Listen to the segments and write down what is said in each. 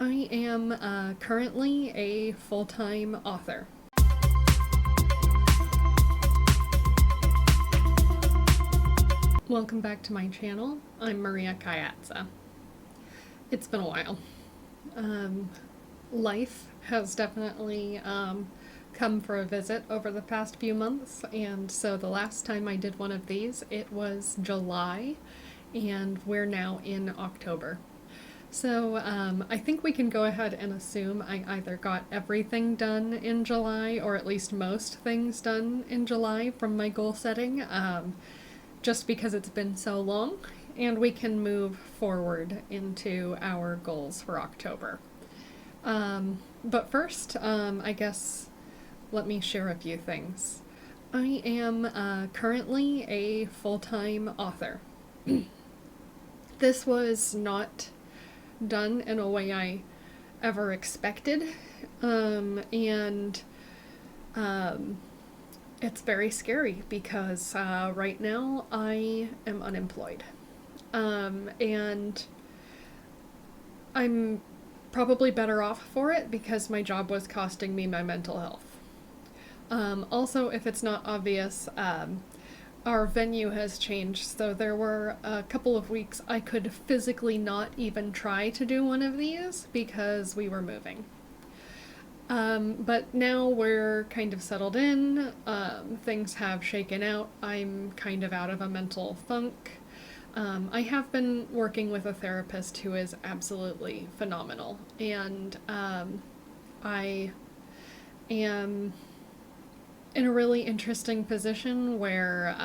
I am currently a full-time author. Welcome back to my channel. I'm Maria Kayatsa. It's been a while. Life has definitely come for a visit over the past few months, and so the last time I did one of these, it was July, and we're now in October. So I think we can go ahead and assume I either got everything done in July, or at least most things done in July from my goal setting, just because it's been so long, and we can move forward into our goals for October. But first, I guess, let me share a few things. I am currently a full-time author. This was not done in a way I ever expected, and it's very scary because right now I am unemployed, and I'm probably better off for it because my job was costing me my mental health. Also, if it's not obvious, our venue has changed, so there were a couple of weeks I could physically not even try to do one of these because we were moving. But now we're kind of settled in, things have shaken out, I'm kind of out of a mental funk. I have been working with a therapist who is absolutely phenomenal, and I am in a really interesting position where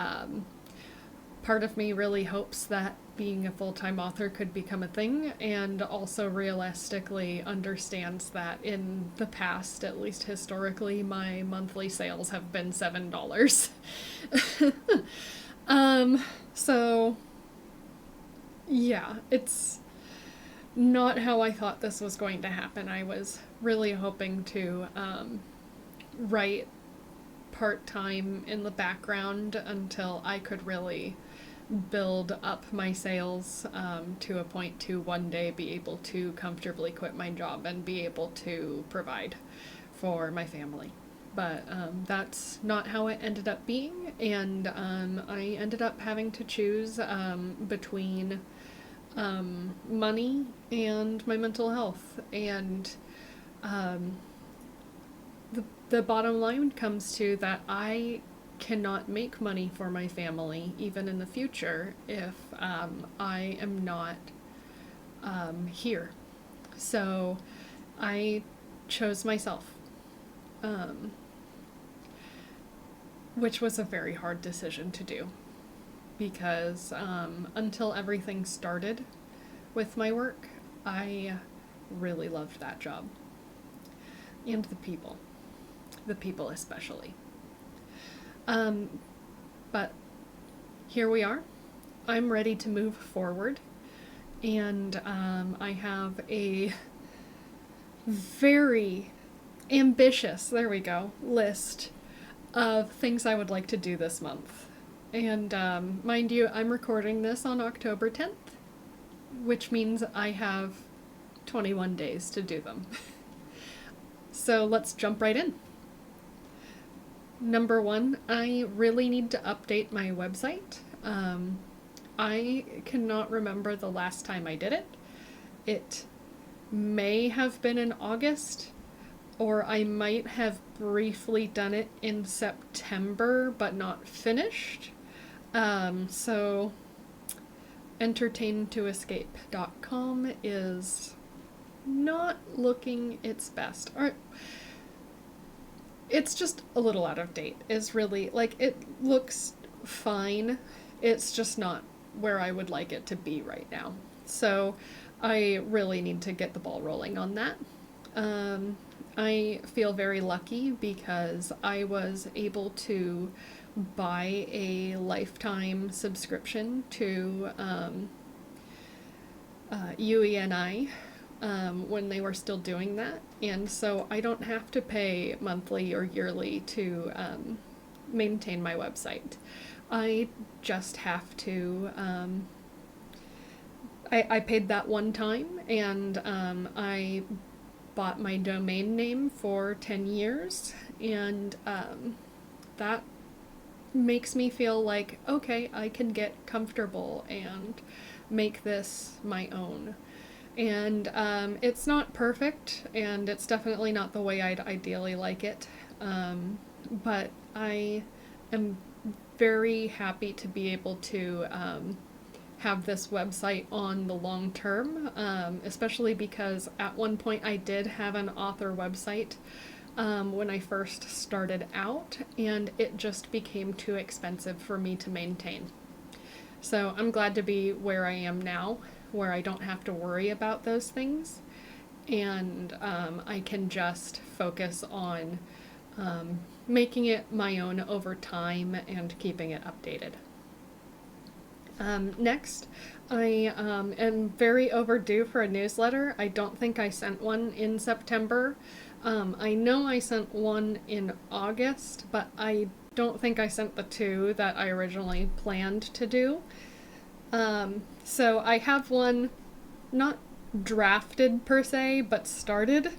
part of me really hopes that being a full-time author could become a thing, and also realistically understands that in the past, at least historically, my monthly sales have been $7. So yeah, it's not how I thought this was going to happen. I was really hoping to write part-time in the background until I could really build up my sales to a point to one day be able to comfortably quit my job and be able to provide for my family. But that's not how it ended up being, and I ended up having to choose between money and my mental health, and the bottom line comes to that I cannot make money for my family even in the future if I am not here. So I chose myself, which was a very hard decision to do because until everything started with my work, I really loved that job. And the people especially. But here we are. I'm ready to move forward, and I have a very ambitious, there we go, list of things I would like to do this month. And mind you, I'm recording this on October 10th, which means I have 21 days to do them. So let's jump right in. Number one, I really need to update my website. I cannot remember the last time I did it. It may have been in August, or I might have briefly done it in September, but not finished. So entertaintoescape.com is not looking its best. Or it's just a little out of date, is really, like, it looks fine, it's just not where I would like it to be right now. So I really need to get the ball rolling on that. I feel very lucky because I was able to buy a lifetime subscription to UENI when they were still doing that, and so I don't have to pay monthly or yearly to maintain my website. I just have to I paid that one time, and I bought my domain name for 10 years, and that makes me feel like, okay, I can get comfortable and make this my own. And it's not perfect, and it's definitely not the way I'd ideally like it, but I am very happy to be able to have this website on the long term, especially because at one point I did have an author website when I first started out, and it just became too expensive for me to maintain. So I'm glad to be where I am now, where I don't have to worry about those things, and I can just focus on making it my own over time and keeping it updated. Next, I am very overdue for a newsletter. I don't think I sent one in September. I know I sent one in August, but I don't think I sent the two that I originally planned to do. So I have one not drafted per se, but started.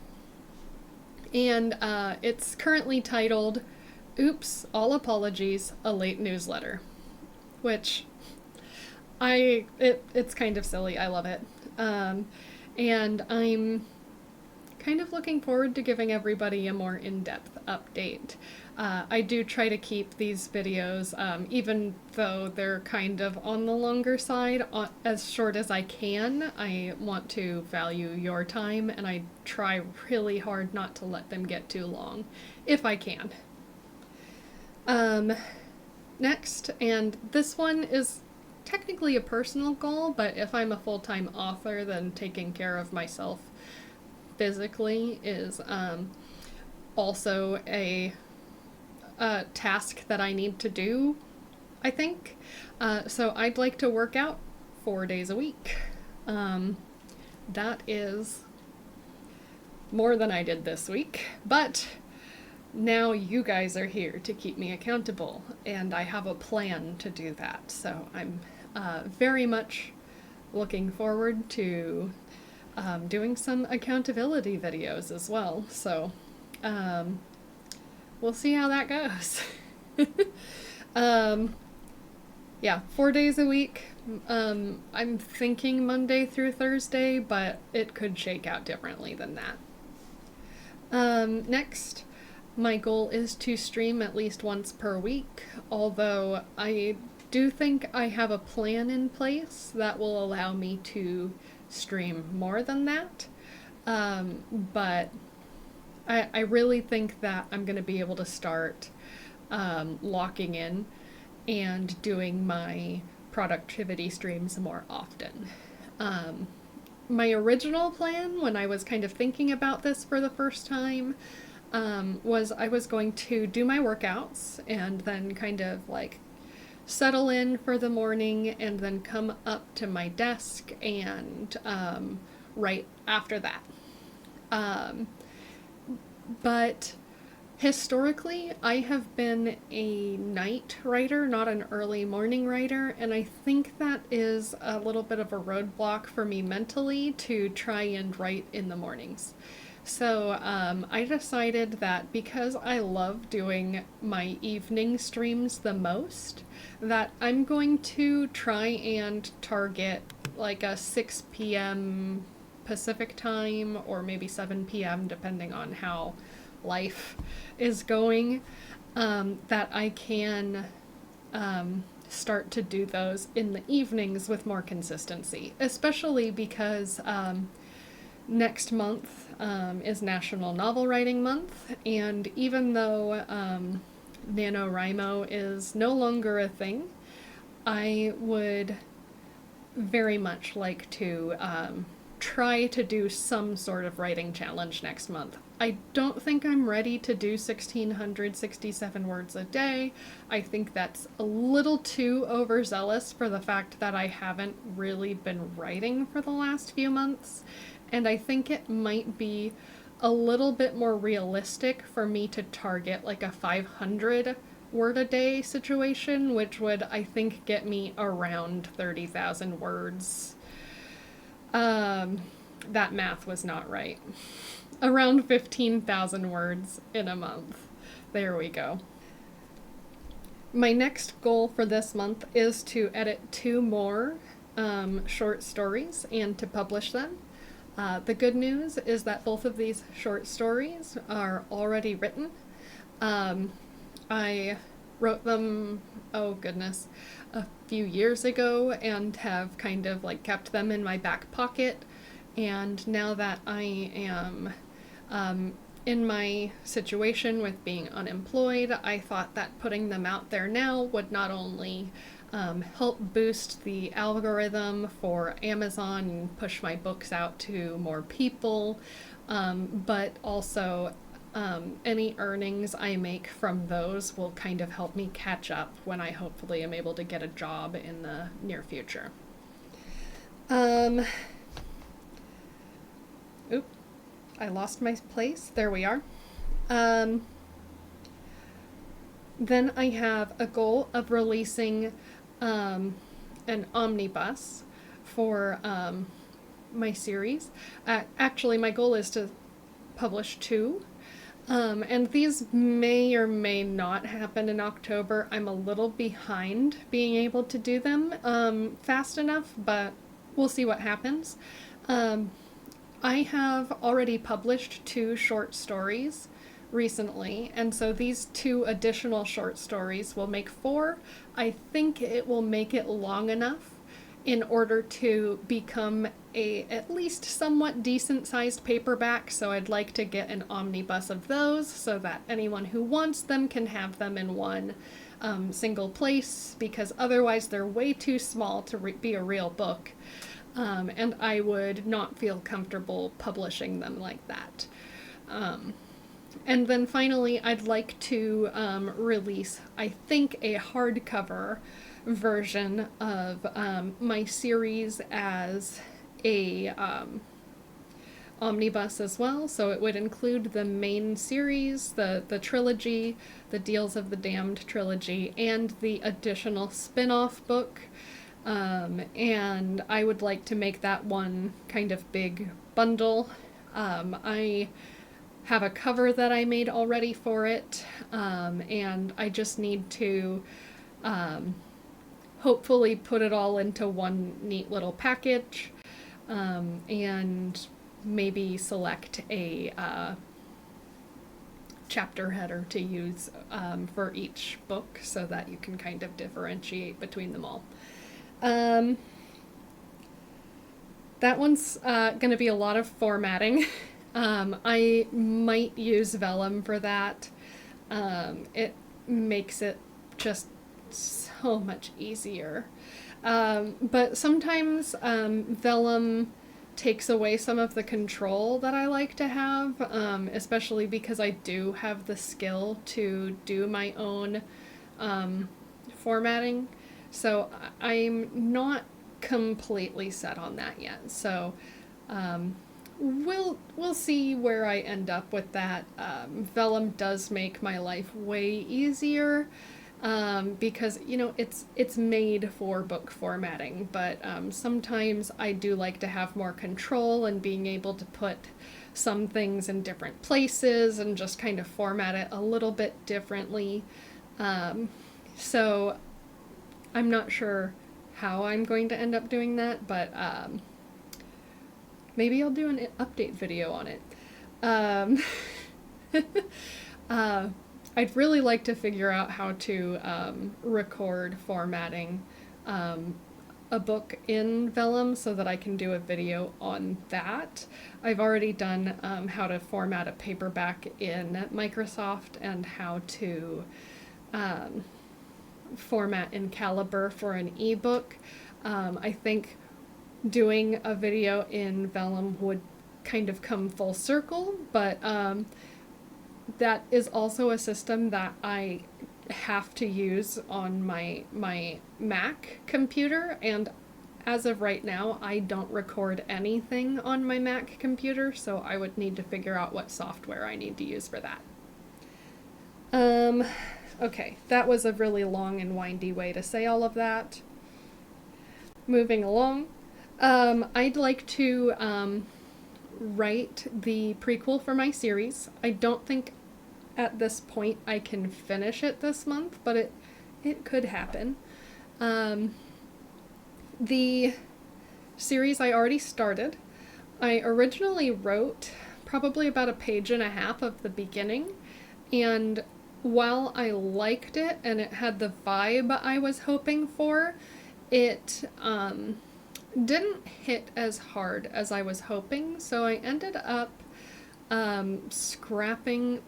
And it's currently titled, Oops, All Apologies, a Late Newsletter, which it's kind of silly. I love it. And I'm kind of looking forward to giving everybody a more in-depth update. I do try to keep these videos, even though they're kind of on the longer side, as short as I can. I want to value your time, and I try really hard not to let them get too long, if I can. Next, and this one is technically a personal goal, but if I'm a full-time author, then taking care of myself physically is also a task that I need to do, I think. So I'd like to work out 4 days a week. That is more than I did this week, but now you guys are here to keep me accountable, and I have a plan to do that. So I'm very much looking forward to doing some accountability videos as well. So we'll see how that goes. Yeah, 4 days a week. I'm thinking Monday through Thursday, but it could shake out differently than that. Next, my goal is to stream at least once per week, although I do think I have a plan in place that will allow me to stream more than that. But I really think that I'm going to be able to start locking in and doing my productivity streams more often. My original plan, when I was kind of thinking about this for the first time, was I was going to do my workouts and then kind of like settle in for the morning and then come up to my desk and write after that. But historically, I have been a night writer, not an early morning writer, and I think that is a little bit of a roadblock for me mentally to try and write in the mornings. So I decided that because I love doing my evening streams the most, that I'm going to try and target like a 6 p.m. Pacific time, or maybe 7 p.m. depending on how life is going, that I can start to do those in the evenings with more consistency, especially because next month is National Novel Writing Month, and even though NaNoWriMo is no longer a thing, I would very much like to try to do some sort of writing challenge next month. I don't think I'm ready to do 1,667 words a day. I think that's a little too overzealous for the fact that I haven't really been writing for the last few months, and I think it might be a little bit more realistic for me to target like a 500 word a day situation, which would, I think, get me around 30,000 words That math was not right. Around 15,000 words in a month. There we go. My next goal for this month is to edit 2 more short stories and to publish them. The good news is that both of these short stories are already written. I wrote them, oh goodness, a few years ago and have kind of like kept them in my back pocket. And now that I am in my situation with being unemployed, I thought that putting them out there now would not only help boost the algorithm for Amazon and push my books out to more people, but also any earnings I make from those will kind of help me catch up when I hopefully am able to get a job in the near future. I lost my place. There we are. Then I have a goal of releasing an omnibus for my series. Actually, my goal is to publish 2. And these may or may not happen in October. I'm a little behind being able to do them fast enough, but we'll see what happens. I have already published 2 short stories recently, and so these 2 additional short stories will make 4. I think it will make it long enough in order to become a at least somewhat decent sized paperback, so I'd like to get an omnibus of those so that anyone who wants them can have them in one single place, because otherwise they're way too small to be a real book. And I would not feel comfortable publishing them like that. And then finally, I'd like to release, I think, a hardcover version of my series as a omnibus as well. So it would include the main series, the trilogy, the Deals of the Damned trilogy, and the additional spin-off book. And I would like to make that one kind of big bundle. I have a cover that I made already for it, and I just need to hopefully put it all into one neat little package, and maybe select a chapter header to use for each book so that you can kind of differentiate between them all. That one's going to be a lot of formatting. I might use vellum for that. It makes it just so much easier. But sometimes vellum takes away some of the control that I like to have, especially because I do have the skill to do my own formatting. So I'm not completely set on that yet. So we'll see where I end up with that. Vellum does make my life way easier because it's made for book formatting, but sometimes I do like to have more control and being able to put some things in different places and just kind of format it a little bit differently. So I'm not sure how I'm going to end up doing that, but maybe I'll do an update video on it. I'd really like to figure out how to record formatting a book in vellum so that I can do a video on that. I've already done how to format a paperback in Microsoft and how to format in Calibre for an ebook. I think doing a video in vellum would kind of come full circle, but that is also a system that I have to use on my Mac computer, and as of right now I don't record anything on my Mac computer, so I would need to figure out what software I need to use for that. Okay, that was a really long and windy way to say all of that. Moving along, I'd like to write the prequel for my series. I don't think at this point I can finish it this month, but it could happen. The series I already started. I originally wrote probably about a page and a half of the beginning, and while I liked it and it had the vibe I was hoping for, it didn't hit as hard as I was hoping, so I ended up scrapping.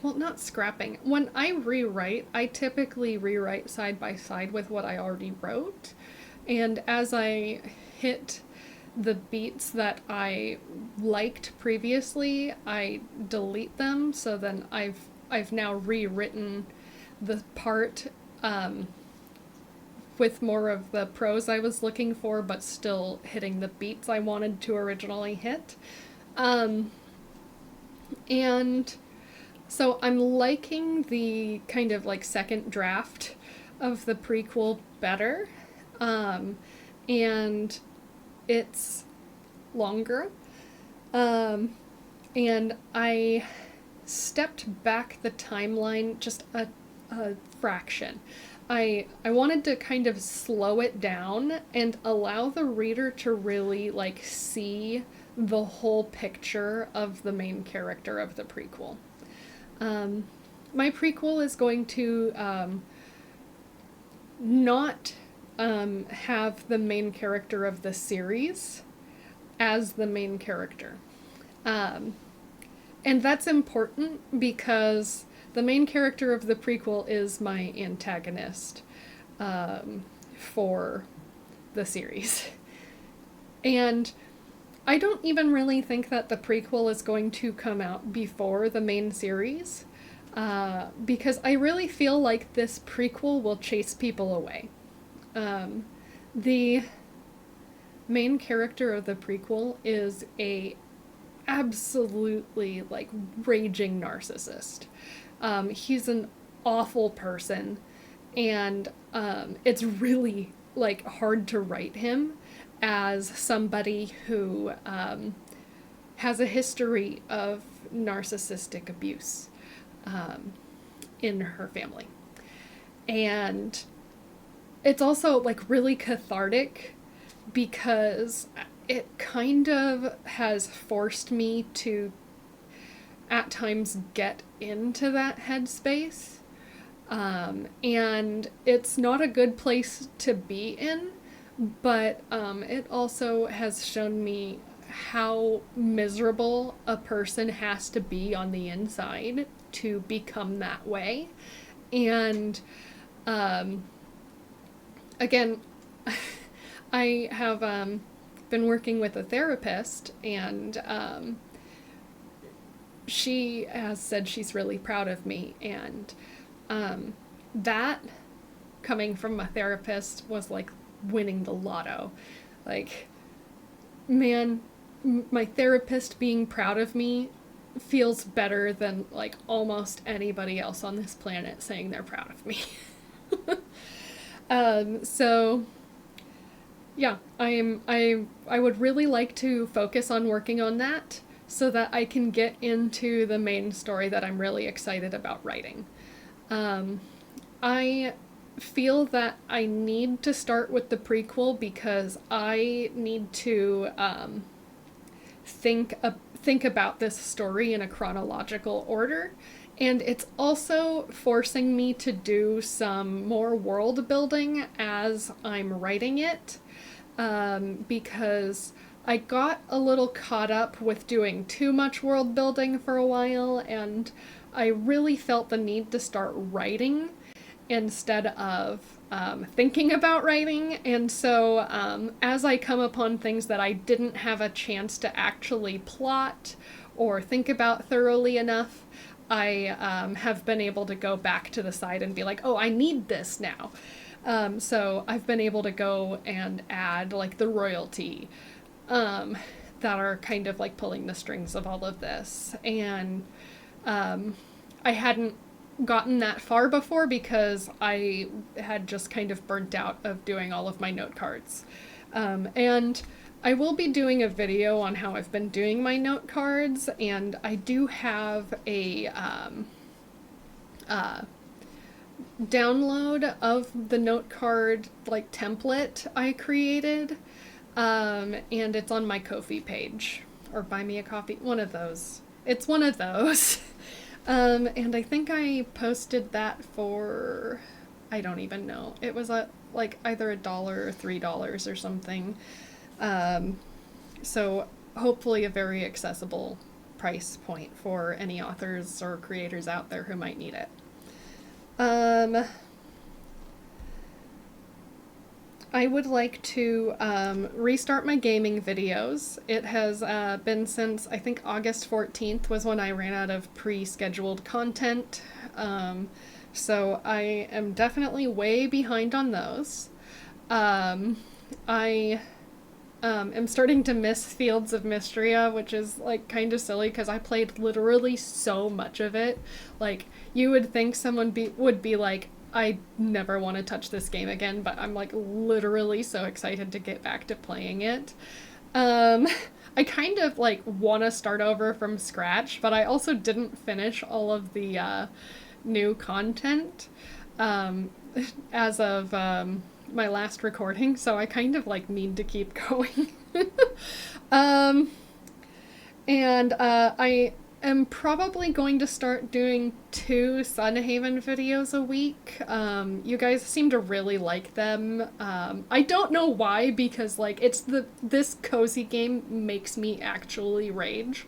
Well, not scrapping. When I rewrite, I typically rewrite side by side with what I already wrote, and as I hit the beats that I liked previously, I delete them. So then I've now rewritten the part with more of the prose I was looking for, but still hitting the beats I wanted to originally hit. And so I'm liking the kind of like second draft of the prequel better. And it's longer. And I stepped back the timeline just a fraction. I wanted to kind of slow it down and allow the reader to really like see the whole picture of the main character of the prequel. My prequel is going to not have the main character of the series as the main character. And that's important because the main character of the prequel is my antagonist for the series. And I don't even really think that the prequel is going to come out before the main series, because I really feel like this prequel will chase people away. The main character of the prequel is a absolutely like raging narcissist. He's an awful person, and it's really like hard to write him as somebody who has a history of narcissistic abuse in her family. And it's also like really cathartic because it kind of has forced me to at times get into that headspace. And it's not a good place to be in, but it also has shown me how miserable a person has to be on the inside to become that way. And again, I have been working with a therapist, and she has said she's really proud of me, and that coming from a therapist was like winning the lotto. Like, man, my therapist being proud of me feels better than like almost anybody else on this planet saying they're proud of me. So yeah, I would really like to focus on working on that so that I can get into the main story that I'm really excited about writing. I feel that I need to start with the prequel because I need to think about this story in a chronological order, and it's also forcing me to do some more world building as I'm writing it, because I got a little caught up with doing too much world building for a while, and I really felt the need to start writing instead of thinking about writing. And so as I come upon things that I didn't have a chance to actually plot or think about thoroughly enough, I have been able to go back to the side and be like, oh, I need this now. So I've been able to go and add like the royalty that are kind of like pulling the strings of all of this. And I hadn't gotten that far before because I had just kind of burnt out of doing all of my note cards. And I will be doing a video on how I've been doing my note cards, and I do have a download of the note card like template I created, and it's on my Ko-fi page, or Buy Me a Coffee, one of those. It's one of those. And I think I posted that for, I don't even know. It was like either $1 or $3 or something. So hopefully a very accessible price point for any authors or creators out there who might need it. I would like to restart my gaming videos. It has been since, I think, August 14th was when I ran out of pre-scheduled content. So I am definitely way behind on those. I am starting to miss Fields of Mystria, which is like kind of silly because I played literally so much of it. Like, you would think someone would be like, I never want to touch this game again, but I'm like literally so excited to get back to playing it. I kind of like want to start over from scratch, but I also didn't finish all of the new content as of my last recording, so I kind of like need to keep going. And I am probably going to start doing 2 Sunhaven videos a week. You guys seem to really like them. I don't know why, because like this cozy game makes me actually rage.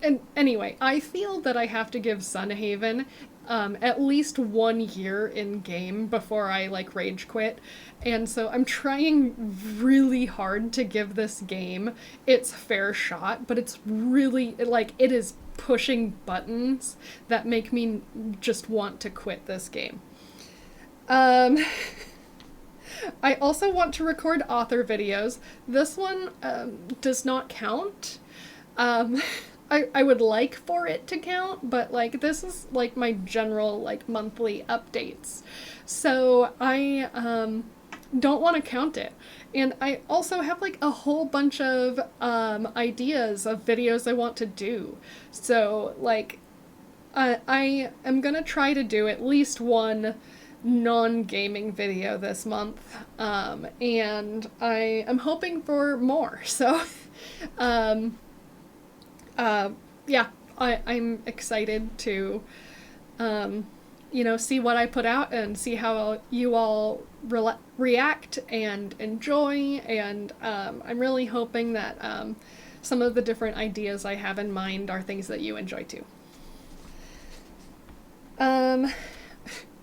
And anyway, I feel that I have to give Sunhaven at least 1 year in game before I like rage quit. And so I'm trying really hard to give this game its fair shot, but it's really like it is pushing buttons that make me just want to quit this game. I also want to record author videos. This one does not count. I would like for it to count, but like this is like my general like monthly updates. So I don't want to count it. And I also have like a whole bunch of ideas of videos I want to do. So like I am gonna try to do at least one non-gaming video this month, and I am hoping for more. So yeah, I'm excited to, see what I put out and see how you all react and enjoy. And I'm really hoping that some of the different ideas I have in mind are things that you enjoy too.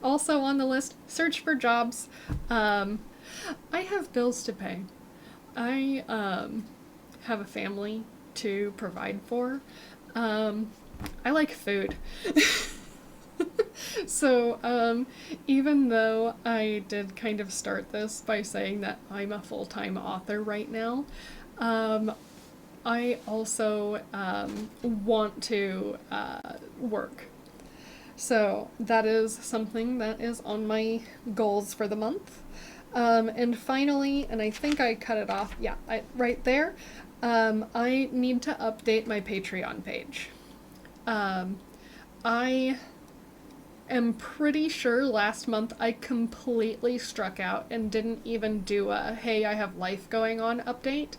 Also on the list, search for jobs. I have bills to pay. I have a family to provide for. I like food. So even though I did kind of start this by saying that I'm a full-time author right now, I also want to work. So that is something that is on my goals for the month. And finally, and I think I cut it off, yeah, right there, I need to update my Patreon page. I am pretty sure last month I completely struck out and didn't even do a hey, I have life going on update,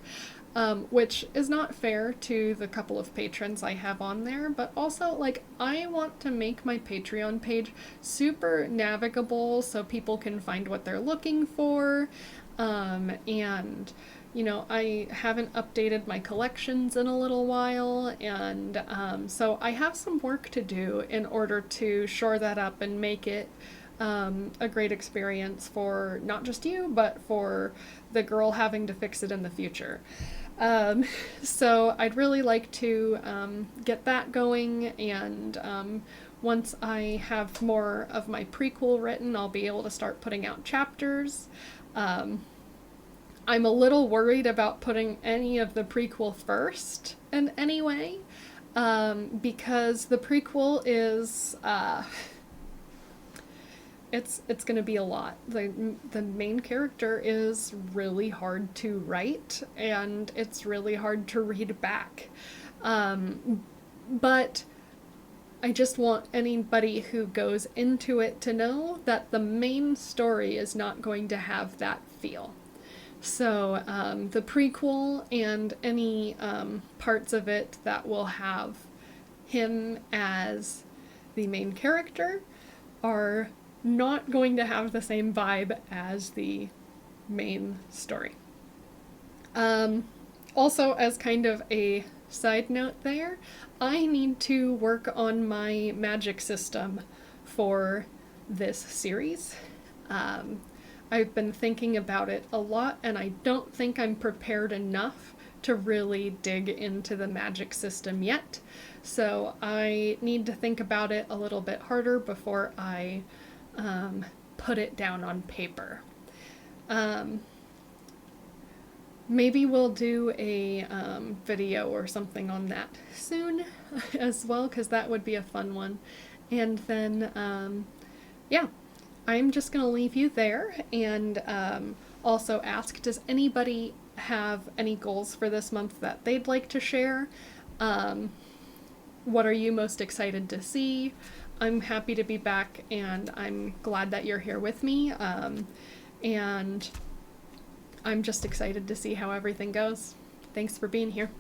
which is not fair to the couple of patrons I have on there, but also like I want to make my Patreon page super navigable so people can find what they're looking for, and I haven't updated my collections in a little while, and so I have some work to do in order to shore that up and make it a great experience for not just you, but for the girl having to fix it in the future. So I'd really like to get that going, and once I have more of my prequel written, I'll be able to start putting out chapters. I'm a little worried about putting any of the prequel first in any way, because the prequel is it's going to be a lot. The main character is really hard to write, and it's really hard to read back. But I just want anybody who goes into it to know that the main story is not going to have that feel. So the prequel and any parts of it that will have him as the main character are not going to have the same vibe as the main story. Also, as kind of a side note there, I need to work on my magic system for this series. I've been thinking about it a lot, and I don't think I'm prepared enough to really dig into the magic system yet. So I need to think about it a little bit harder before I put it down on paper. Maybe we'll do a video or something on that soon as well, because that would be a fun one. And then, yeah, I'm just going to leave you there and also ask, does anybody have any goals for this month that they'd like to share? What are you most excited to see? I'm happy to be back, and I'm glad that you're here with me. And I'm just excited to see how everything goes. Thanks for being here.